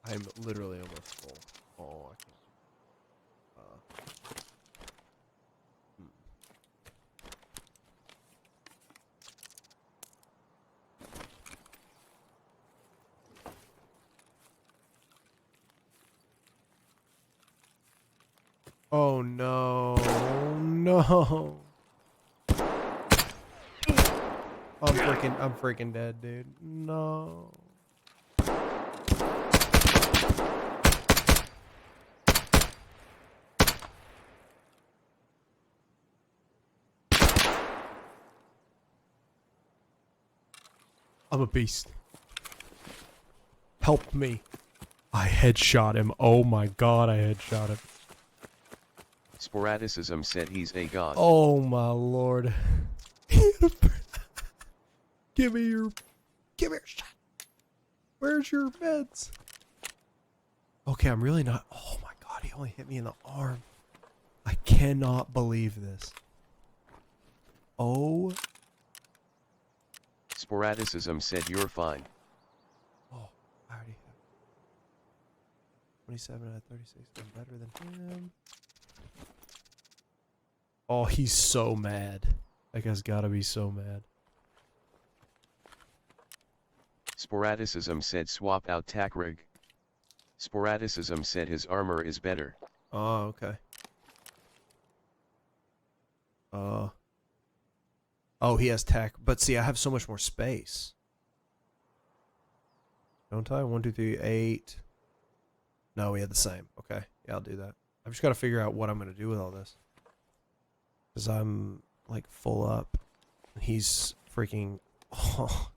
I'm literally almost full. Oh, I can't. Hmm. Oh no, no. I'm freaking dead, dude. No. I'm a beast. Help me. I headshot him. Oh my god, I headshot him. Sporadicism said he's a god. Oh my lord. Give me your shot. Where's your meds? Okay, I'm really not. Oh my god, he only hit me in the arm. I cannot believe this. Oh. Sporadicism said you're fine. Oh, I already have 27 out of 36. I'm better than him. Oh, he's so mad. That guy's gotta be so mad. Sporadicism said swap out Takrig. Sporadicism said his armor is better. Oh, okay. Oh, he has tack. But see, I have so much more space. Don't I? 1, 2, 3, 8. No, we had the same. Okay. Yeah, I'll do that. I've just got to figure out what I'm going to do with all this. Because I'm, like, full up. He's freaking... Oh,